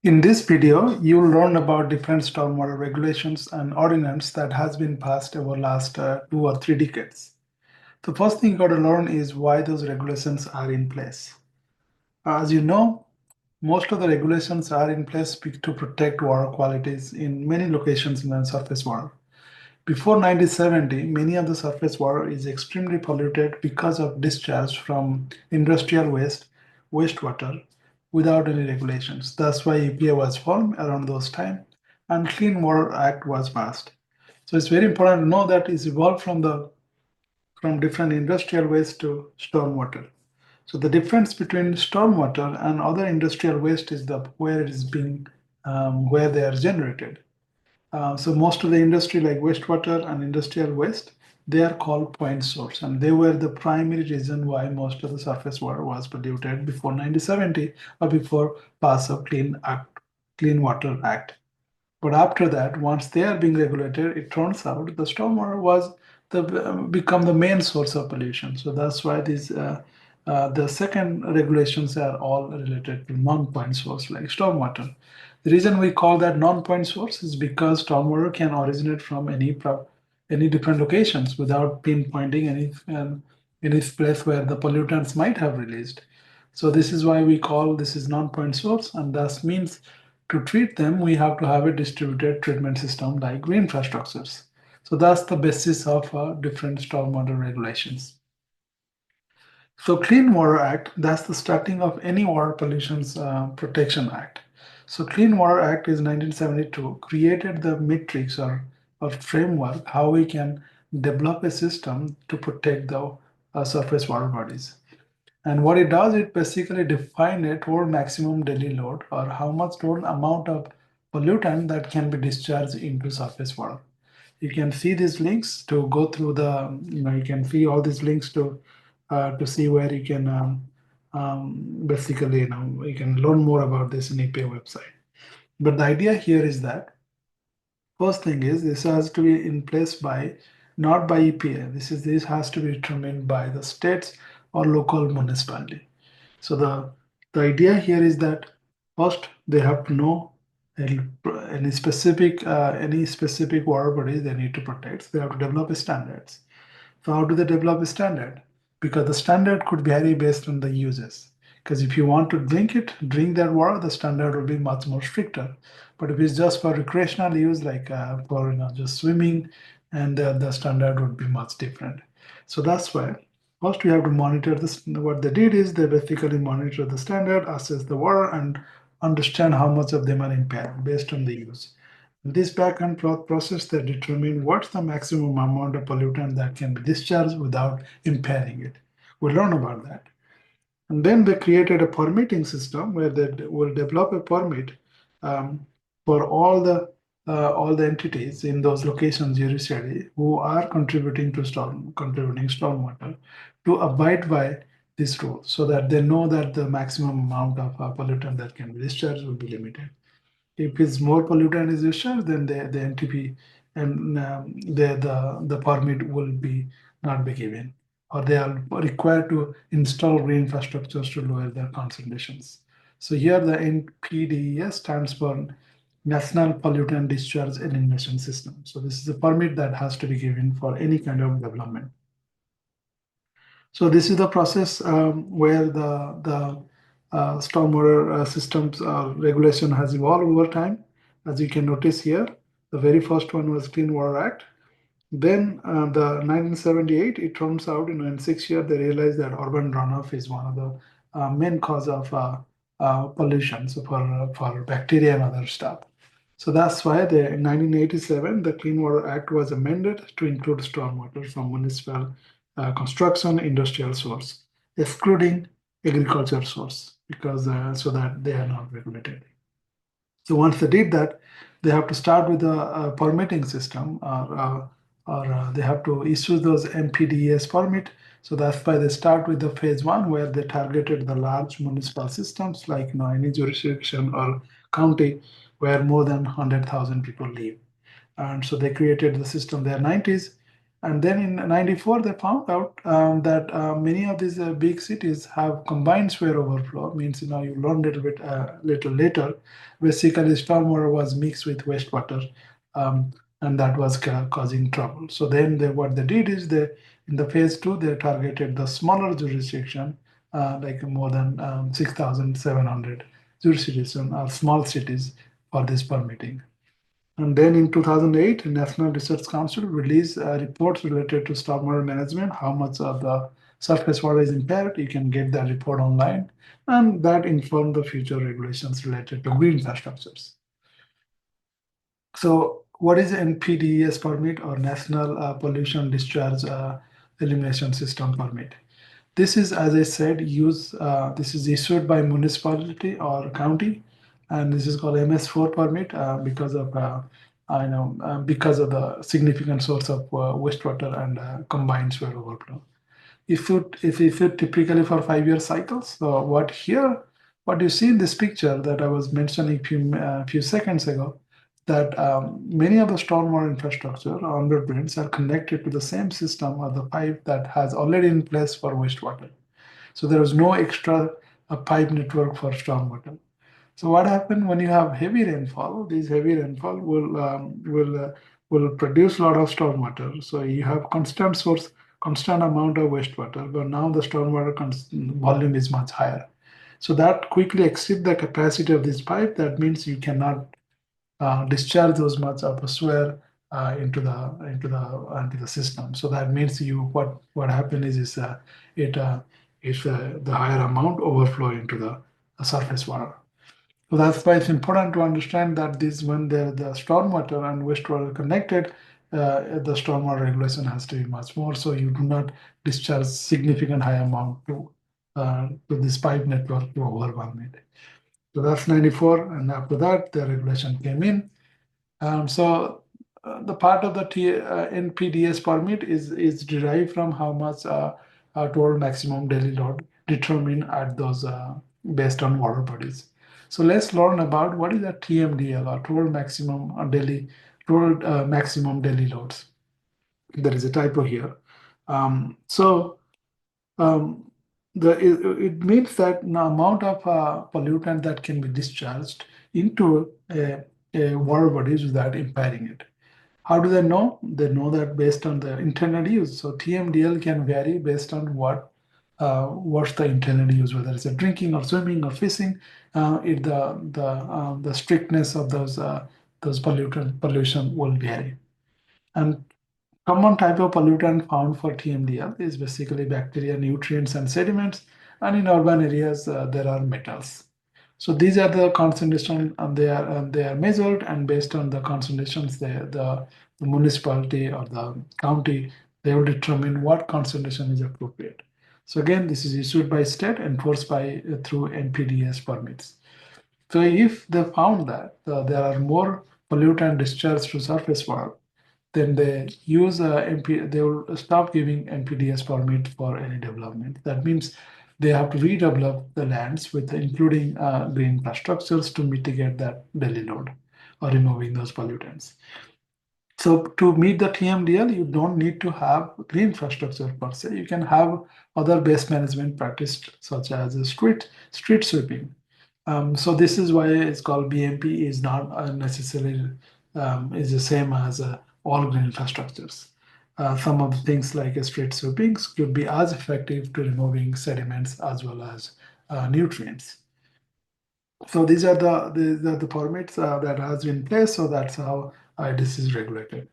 In this video, you'll learn about different stormwater regulations and ordinance that has been passed over last 2 or 3 decades. The first thing you got to learn is why those regulations are in place. As you know, most of the regulations are in place to protect water qualities in many locations in the surface water. Before 1970, many of the surface water is extremely polluted because of discharge from industrial wastewater, without any regulations. That's why EPA was formed around those time, and Clean Water Act was passed. So it's very important to know that it's evolved from different industrial waste to stormwater. So the difference between stormwater and other industrial waste is the where it is being where they are generated. So most of the industry like wastewater and industrial waste, they are called point source, and they were the primary reason why most of the surface water was polluted before 1970 or before pass of Clean Water Act. But after that, once they are being regulated, it turns out the stormwater was become the main source of pollution. So that's why the second regulations are all related to non-point source like stormwater. The reason we call that non-point source is because stormwater can originate from any different locations without pinpointing any place where the pollutants might have released. So this is why we call this is non-point source, and thus means to treat them, we have to have a distributed treatment system like green infrastructures. So that's the basis of different stormwater regulations. So Clean Water Act, that's the starting of any water pollutions protection act. So Clean Water Act is 1972, created the matrix or framework how we can develop a system to protect the surface water bodies. And what it does, it basically define a total maximum daily load or how much total amount of pollutant that can be discharged into surface water. You can see these links to go through you can see all these links to see where you can basically, you can learn more about this in EPA website. But the idea here is that first thing is this has to be in place by not by EPA. This has to be determined by the states or local municipality. So the idea here is that first they have to know any specific water bodies they need to protect. So they have to develop standards. So how do they develop a standard? Because the standard could vary based on the uses. Because if you want to drink that water, the standard will be much more stricter. But if it's just for recreational use, like for just swimming, and the standard would be much different. So that's why first we have to monitor this. What they did is they basically monitor the standard, assess the water, and understand how much of them are impaired based on the use. This back and forth process that determine what's the maximum amount of pollutant that can be discharged without impairing it. We'll learn about that. And then they created a permitting system where they will develop a permit um, for all the entities in those locations you study who are contributing stormwater to abide by this rule so that they know that the maximum amount of pollutant that can be discharged will be limited. If it's more pollutant is issued, then the NTP and the permit will be not be given, or they are required to install green infrastructures to lower their concentrations. So here the NPDES stands for National Pollutant Discharge Elimination System. So this is a permit that has to be given for any kind of development. So this is the process where the stormwater systems regulation has evolved over time. As you can notice here, the very first one was Clean Water Act. Then the 1978, it turns out, in 6 years, they realized that urban runoff is one of the main cause of pollution, so for bacteria and other stuff. So that's why in 1987, the Clean Water Act was amended to include stormwater from municipal construction industrial source, excluding agriculture source, because so that they are not regulated. So once they did that, they have to start with a permitting system, or they have to issue those MPDES permit. So that's why they start with the phase one, where they targeted the large municipal systems, like any jurisdiction or county where more than 100,000 people live. And so they created the system there 90s. And then in 94, they found out that many of these big cities have combined sware overflow. Means, you learn a little bit little later. Basically, stormwater was mixed with wastewater, um, and that was causing trouble. So then what they did is in the phase two, they targeted the smaller jurisdiction, like more than 6,700 jurisdiction or small cities for this permitting. And then in 2008, National Research Council released reports related to stormwater management, how much of the surface water is impaired. You can get that report online, and that informed the future regulations related to green infrastructures. So, what is NPDES permit, or National Pollution Discharge Elimination System permit? This is, as I said, this is issued by municipality or county, and this is called MS4 permit because of the significant source of wastewater and combined swale overflow. If it typically for 5 year cycles, so what you see in this picture that I was mentioning few seconds ago, that many of the stormwater infrastructure or underdrains are connected to the same system or the pipe that has already in place for wastewater. So there is no extra pipe network for stormwater. So what happens when you have heavy rainfall? This heavy rainfall will produce a lot of stormwater. So you have constant amount of wastewater, but now the stormwater volume is much higher. So that quickly exceeds the capacity of this pipe. That means you cannot discharge those much of a sware into the system. So that means what happens is it if the higher amount overflow into the surface water. So that's why it's important to understand that when the stormwater and wastewater connected, the stormwater regulation has to be much more. So you do not discharge significant high amount to this pipe network to overwhelm it. So that's 94, and after that the regulation came in. The part of the NPDS permit is derived from how much total maximum daily load determined at those based on water bodies. So let's learn about what is a TMDL, or total maximum daily loads. There is a typo here. So um, it means that the amount of pollutant that can be discharged into a water bodies without impairing it. How do they know? They know that based on the intended use. So TMDL can vary based on what's the intended use, whether it's a drinking or swimming or fishing. The strictness of those pollution will vary. And common type of pollutant found for TMDL is basically bacteria, nutrients, and sediments. And in urban areas, there are metals. So these are the concentration, and they are measured, and based on the concentrations, the municipality or the county, they will determine what concentration is appropriate. So again, this is issued by state, enforced by through NPDES permits. So if they found that there are more pollutant discharged to surface water, then they will stop giving NPDES permit for any development. That means they have to redevelop the lands with including green infrastructures to mitigate that daily load or removing those pollutants. So to meet the TMDL, you don't need to have green infrastructure per se. You can have other base management practice such as street sweeping. So this is why it's called BMP is not necessarily is the same as all green infrastructures. Some of the things like street sweeping could be as effective to removing sediments as well as nutrients. So these are the permits that has been in place. So that's how this is regulated.